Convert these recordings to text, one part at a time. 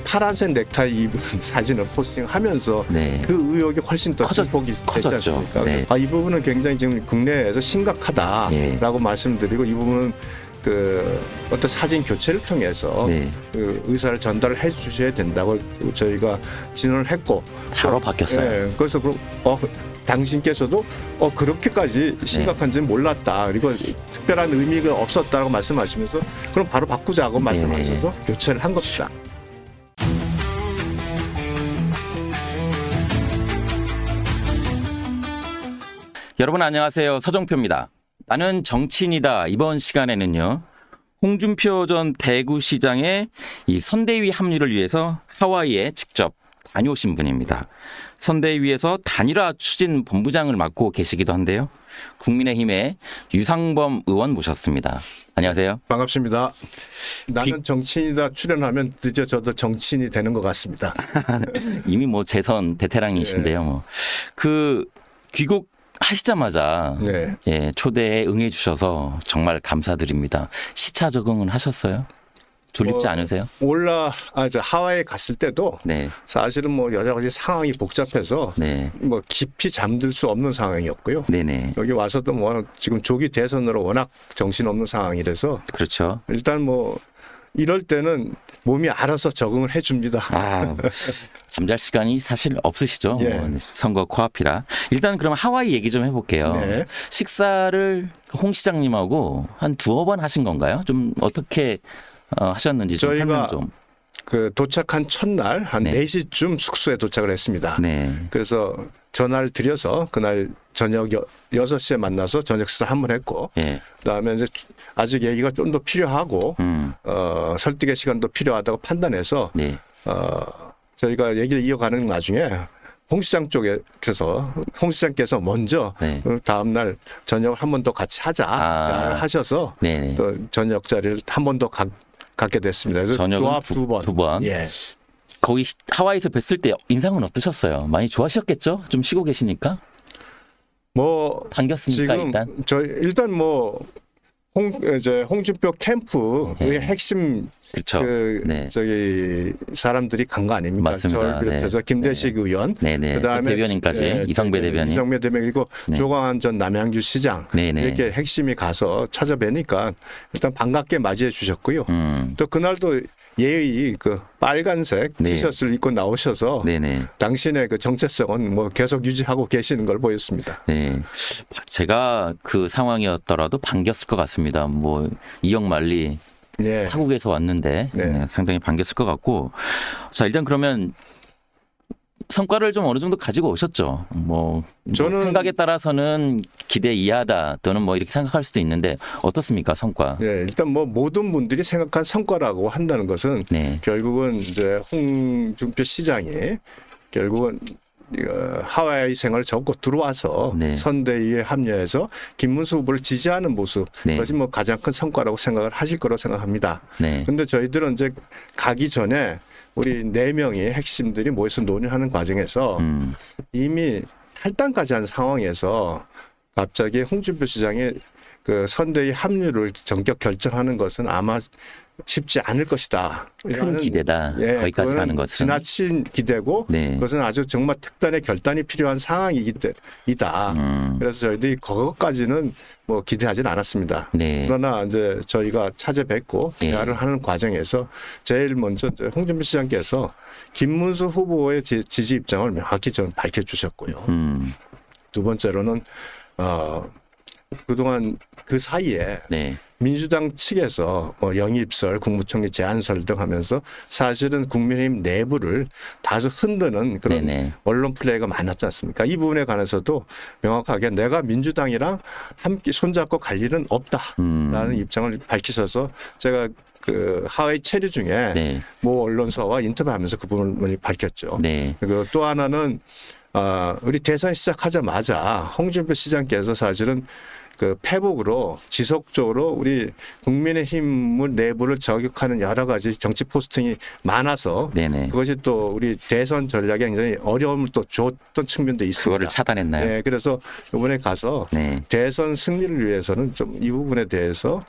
파란색 넥타이 입은 사진을 포스팅하면서 네. 그 의혹이 훨씬 더 증폭이 되지 커졌죠. 않습니까? 네. 이 부분은 굉장히 지금 국내에서 심각하다라고 예. 말씀드리고 이 부분은 그 어떤 사진 교체를 통해서 네. 그 의사를 전달해 주셔야 된다고 저희가 진언을 했고 바로 바뀌었어요. 예, 그래서 당신께서도 그렇게까지 심각한지는 몰랐다. 그리고 특별한 의미가 없었다고 말씀하시면서 그럼 바로 바꾸자고 말씀하셔서 교체를 한 것이다. 여러분 안녕하세요. 서정표입니다. 나는 정치인이다. 이번 시간에는요. 홍준표 전 대구시장의 이 선대위 합류를 위해서 하와이에 직접 다녀오신 분입니다. 선대위에서 단일화 추진 본부장을 맡고 계시기도 한데요. 국민의힘의 유상범 의원 모셨습니다. 안녕하세요. 반갑습니다. 나는 정치인이다 출연하면 드디어 저도 정치인이 되는 것 같습니다. 이미 뭐 재선 베테랑이신데요. 뭐. 그 귀국 하시자마자 네. 예, 초대에 응해 주셔서 정말 감사드립니다. 시차 적응은 하셨어요? 졸립지 않으세요? 하와이에 갔을 때도 네. 사실은 뭐 여러 가지 상황이 복잡해서 네. 뭐 깊이 잠들 수 없는 상황이었고요. 네네. 여기 와서도 뭐 지금 조기 대선으로 워낙 정신없는 상황이라서 그렇죠. 일단 뭐 이럴 때는 몸이 알아서 적응을 해줍니다. 잠잘 시간이 사실 없으시죠. 예. 뭐 선거 코앞이라. 일단 그럼 하와이 얘기 좀 해볼게요. 네. 식사를 홍 시장님하고 한 두어 번 하신 건가요? 좀 어떻게 하셨는지 좀 저희가 설명 좀. 그 도착한 첫날 한 네. 4시쯤 숙소에 도착을 했습니다. 네. 그래서 전화를 드려서 그날 저녁 6시에 만나서 저녁 식사 한 번 했고 예. 그다음에 이제 아직 얘기가 좀 더 필요하고 설득의 시간도 필요하다고 판단해서 네. 저희가 얘기를 이어가는 와중에 홍 시장 쪽에서 홍 시장께서 먼저 네. 다음 날 저녁을 한 번 더 같이 하자 잘 하셔서 네네. 또 저녁 자리를 한 번 더 갖게 됐습니다. 그래서 저녁은 두 번. 두 번. 예. 거기 하와이에서 뵀을 때 인상은 어떠셨어요? 많이 좋아하셨겠죠? 좀 쉬고 계시니까 뭐 반겼습니까 지금 일단? 일단 뭐 홍준표 캠프의 핵심 그렇죠. 네. 저기 사람들이 간 거 아닙니까? 맞습니다. 저를 비롯해서 네. 김대식 의원, 네네. 그다음에 대변인까지 이성배 대변인. 이성배 대변인 그리고 네. 조광한 전 남양주 시장 네네. 이렇게 핵심이 가서 찾아뵈니까 일단 반갑게 맞이해 주셨고요. 또 그날도 예의 그 빨간색 네. 티셔츠를 입고 나오셔서 네네. 당신의 그 정체성은 뭐 계속 유지하고 계시는 걸 보였습니다. 네. 제가 그 상황이었더라도 반겼을 것 같습니다. 뭐 이영만리 예. 타국에서 왔는데 네. 네, 상당히 반겼을 것 같고. 자 일단 그러면 성과를 좀 어느 정도 가지고 오셨죠. 뭐 저는 생각에 따라서는 기대 이하다 또는 뭐 이렇게 생각할 수도 있는데 어떻습니까 성과? 예, 일단 뭐 모든 분들이 생각한 성과라고 한다는 것은 네. 결국은 이제 홍준표 시장이 결국은 하와이 생활을 접고 들어와서 네. 선대위에 합류해서 김문수 후보를 지지하는 모습 네. 그것이 뭐 가장 큰 성과라고 생각을 하실 거라고 생각합니다. 네. 그런데 저희들은 이제 가기 전에 우리 4명이 핵심들이 모여서 논의하는 과정에서 이미 탈당까지 한 상황에서 갑자기 홍준표 시장이 그 선대위 합류를 전격 결정하는 것은 아마 쉽지 않을 것이다. 큰 기대다. 거기까지 그거는 가는 것은. 지나친 기대고 네. 그것은 아주 정말 특단의 결단이 필요한 상황이다. 그래서 저희들이 그것까지는 뭐 기대하지는 않았습니다. 네. 그러나 이제 저희가 찾아뵙고 예. 대화를 하는 과정에서 제일 먼저 이제 홍준표 시장께서 김문수 후보의 지지 입장을 명확히 좀 밝혀주셨고요. 두 번째로는 그동안 그 사이에 네. 민주당 측에서 뭐 영입설, 국무총리 제안설 등 하면서 사실은 국민의힘 내부를 다소 흔드는 그런 네네. 언론 플레이가 많았지 않습니까? 이 부분에 관해서도 명확하게 내가 민주당이랑 함께 손잡고 갈 일은 없다라는 입장을 밝히셔서 제가 그 하와이 체류 중에 네. 모 언론사와 인터뷰하면서 그 부분을 밝혔죠. 네. 그리고 또 하나는 우리 대선 시작하자마자 홍준표 시장께서 사실은 그 패복으로 지속적으로 우리 국민의힘을 내부를 저격하는 여러 가지 정치 포스팅이 많아서 네네. 그것이 또 우리 대선 전략에 굉장히 어려움을 또 줬던 측면도 있습니다. 그거를 차단했나요? 네, 그래서 이번에 가서 네. 대선 승리를 위해서는 좀 이 부분에 대해서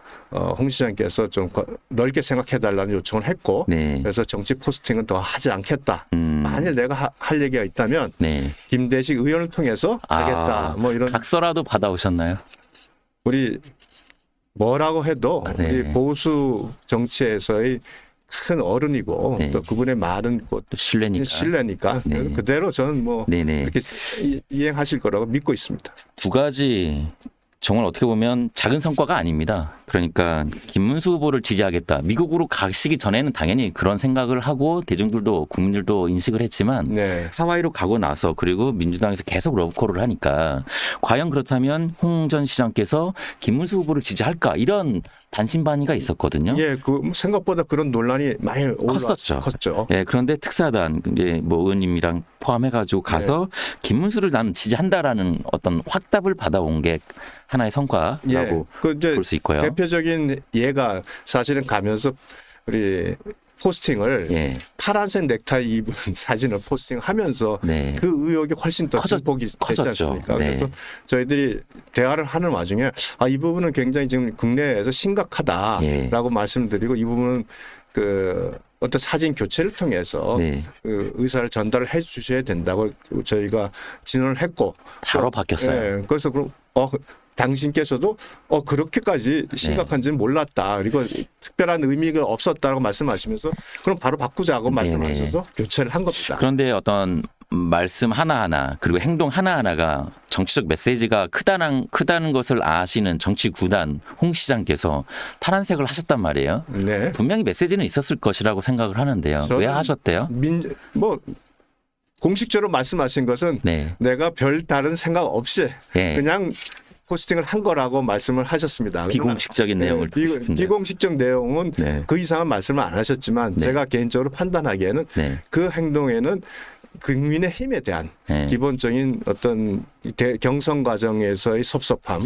홍 시장께서 좀 넓게 생각해달라는 요청을 했고 네. 그래서 정치 포스팅은 더 하지 않겠다. 음. 만일 내가 할 얘기가 있다면 네. 김대식 의원을 통해서 하겠다. 뭐 이런 각서라도 받아오셨나요? 우리 뭐라고 해도 네. 우리 보수 정치에서의 큰 어른이고 네. 또 그분의 말은 곧 또 신뢰니까. 신뢰니까 그대로 저는 뭐 네네. 이렇게 이행하실 거라고 믿고 있습니다. 두 가지 정말 어떻게 보면 작은 성과가 아닙니다. 그러니까 김문수 후보를 지지하겠다. 미국으로 가시기 전에는 당연히 그런 생각을 하고 대중들도 국민들도 인식을 했지만 네. 하와이로 가고 나서 그리고 민주당에서 계속 러브콜을 하니까 과연 그렇다면 홍 전 시장께서 김문수 후보를 지지할까 이런 반신반의가 있었거든요. 예, 그 생각보다 그런 논란이 많이 컸죠. 예, 그런데 특사단 뭐 의원님이랑 포함해가지고 가서 김문수를 나는 지지한다라는 어떤 확답을 받아온 게 하나의 성과라고 그 이제 볼 수 있고요. 대표적인 예가 사실은 가면서 우리 포스팅을 예. 파란색 넥타이 입은 사진을 포스팅하면서 네. 그 의혹이 훨씬 더 증폭이 됐지 커졌죠. 않습니까? 네. 그래서 저희들이 대화를 하는 와중에 이 부분은 굉장히 지금 국내에서 심각하다라고 예. 말씀드리고 이 부분은 그 어떤 사진 교체를 통해서 네. 그 의사를 전달을 해 주셔야 된다고 저희가 진언을 했고 바로 바뀌었어요. 예, 그래서 그럼 당신께서도 그렇게까지 심각한지는 몰랐다. 그리고 특별한 의미가 없었다고 말씀하시면서 그럼 바로 바꾸자고 말씀하셔서 교체를 한 겁니다. 그런데 어떤 말씀 하나하나 그리고 행동 하나하나가 정치적 메시지가 크다는 것을 아시는 정치 구단 홍 시장께서 파란색을 하셨단 말이에요. 네. 분명히 메시지는 있었을 것이라고 생각을 하는데요. 왜 하셨대요? 공식적으로 말씀하신 것은 네. 내가 별 다른 생각 없이 네. 그냥 포스팅을 한 거라고 말씀을 하셨습니다. 비공식적인 내용을 듣고 싶은데. 비공식적 내용은 네. 그 이상은 말씀을 안 하셨지만 네. 제가 개인적으로 판단하기에는 네. 그 행동에는 국민의 힘에 대한 네. 기본적인 어떤 경선 과정에서의 섭섭함.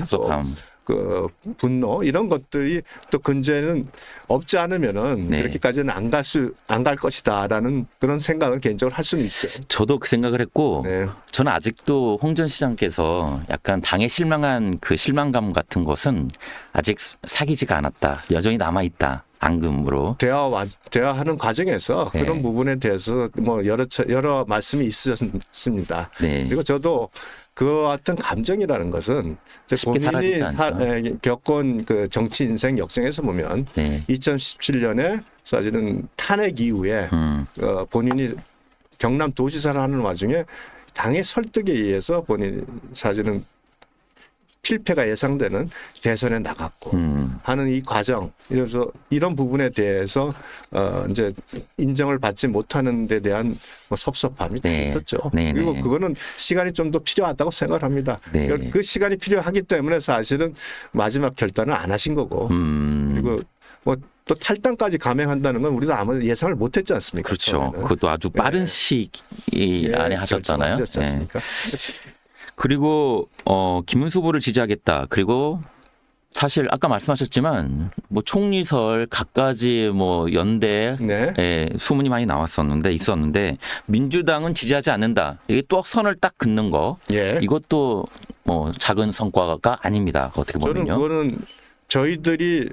그 분노 이런 것들이 또 근저에는 없지 않으면은 네. 그렇게까지는 안 갈 것이다라는 그런 생각을 개인적으로 할 수는 있죠. 저도 그 생각을 했고 네. 저는 아직도 홍 전 시장께서 약간 당에 실망한 그 실망감 같은 것은 아직 사기지가 않았다. 여전히 남아있다. 앙금으로. 대화하는 과정에서 네. 그런 부분에 대해서 뭐 여러 말씀이 있었습니다. 네. 그리고 저도 그 같은 감정이라는 것은 쉽게 본인이 사라지지 않죠. 겪은 그 정치 인생 역정에서 보면 네. 2017년에 사실은 탄핵 이후에 본인이 경남 도지사를 하는 와중에 당의 설득에 의해서 본인 사실은 필패가 예상되는 대선에 나갔고 하는 이 과정, 그래서 이런 부분에 대해서 이제 인정을 받지 못하는 데 대한 뭐 섭섭함이 네. 있었죠. 네, 그리고 네. 그거는 시간이 좀 더 필요하다고 생각을 합니다. 네. 그 시간이 필요하기 때문에 사실은 마지막 결단을 안 하신 거고 그리고 뭐 또 탈당까지 감행한다는 건 우리도 아무 예상을 못했지 않습니까? 그렇죠. 처음에는. 그것도 아주 빠른 시기 안에 하셨잖아요. 그렇죠. 하셨지 않습니까? 그리고 김문수 후보를 지지하겠다. 그리고 사실 아까 말씀하셨지만 뭐 총리설 각가지 뭐 연대 네. 소문이 많이 있었는데 민주당은 지지하지 않는다. 이게 또 선을 딱 긋는 거. 예. 이것도 뭐 작은 성과가 아닙니다. 어떻게 저는 보면요. 그거는 저희들이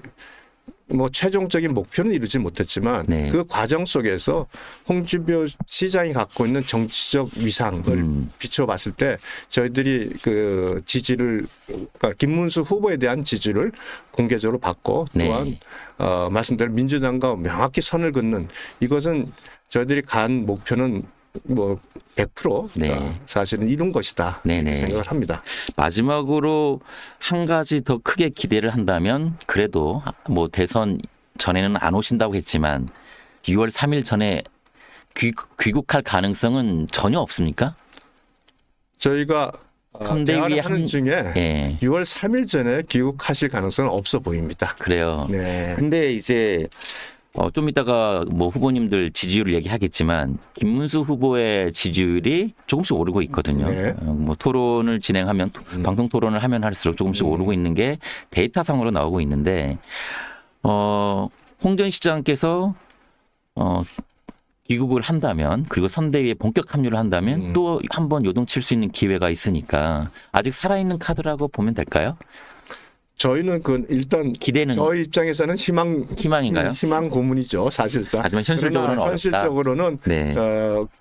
뭐 최종적인 목표는 이루지 못했지만 네. 그 과정 속에서 홍준표 시장이 갖고 있는 정치적 위상을 비춰봤을 때 저희들이 그 지지를 그러니까 김문수 후보에 대한 지지를 공개적으로 받고 또한 말씀대로 민주당과 명확히 선을 긋는 이것은 저희들이 간 목표는 뭐 100% 사실은 이룬 것이다 생각을 합니다. 마지막으로 한 가지 더 크게 기대를 한다면 그래도 뭐 대선 전에는 안 오신다고 했지만 6월 3일 전에 귀국할 가능성은 전혀 없습니까? 저희가 대화를 하는 중에 6월 3일 전에 귀국하실 가능성은 없어 보입니다. 그래요. 네. 근데 이제 좀 이따가 뭐 후보님들 지지율을 얘기하겠지만 김문수 후보의 지지율이 조금씩 오르고 있거든요. 네. 뭐 토론을 진행하면 방송 토론을 하면 할수록 조금씩 오르고 있는 게 데이터상으로 나오고 있는데 홍 전 시장께서 귀국을 한다면 그리고 선대위에 본격 합류를 한다면 또 한 번 요동칠 수 있는 기회가 있으니까 아직 살아있는 카드라고 보면 될까요? 저희는 그 일단 기대는 저희 입장에서는 희망인가요? 희망 고문이죠, 사실상. 하지만 현실적으로는 그러나 어렵다. 현실적으로는 네.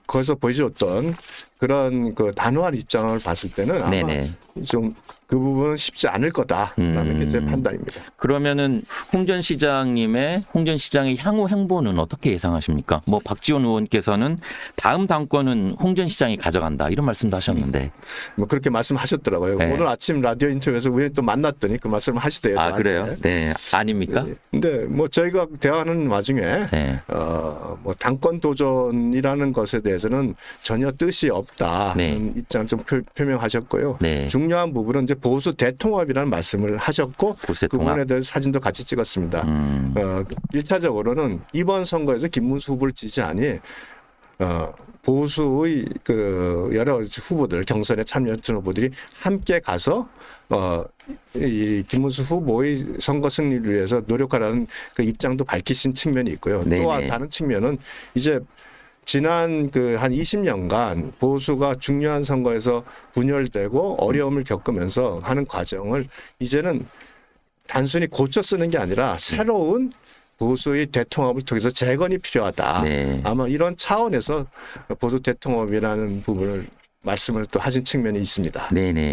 거기서 보여줬던 그런 그 단호한 입장을 봤을 때는 아마 네네. 좀 그 부분은 쉽지 않을 거다라는 게 제 판단입니다. 그러면은 홍 전 시장의 향후 행보는 어떻게 예상하십니까? 뭐 박지원 의원께서는 다음 당권은 홍 전 시장이 가져간다 이런 말씀도 하셨는데. 뭐 그렇게 말씀하셨더라고요. 네. 오늘 아침 라디오 인터뷰에서 우연히 또 만났더니 그 말씀을 하시대요. 아 저한테. 그래요? 네. 아닙니까? 근데 뭐 저희가 대화하는 와중에 네. 뭐 당권 도전이라는 것에 대해서는 전혀 뜻이 없다는 네. 입장을 좀 표명하셨고요. 네. 중요한 부분은 이제 보수 대통합이라는 말씀을 하셨고 보수 그 대통합. 부분에 대해서 사진도 같이 찍었습니다. 1차적으로는 이번 선거에서 김문수 후보를 지지하니 보수의 그 여러 후보들 경선에 참여했던 후보들이 함께 가서 이 김문수 후보의 선거 승리를 위해서 노력하라는 그 입장도 밝히신 측면이 있고요. 네네. 또 다른 측면은 이제 지난 그 한 20년간 보수가 중요한 선거에서 분열되고 어려움을 겪으면서 하는 과정을 이제는 단순히 고쳐 쓰는 게 아니라 새로운 보수의 대통합을 통해서 재건이 필요하다. 네. 아마 이런 차원에서 보수 대통합이라는 부분을 말씀을 또 하신 측면이 있습니다. 네네.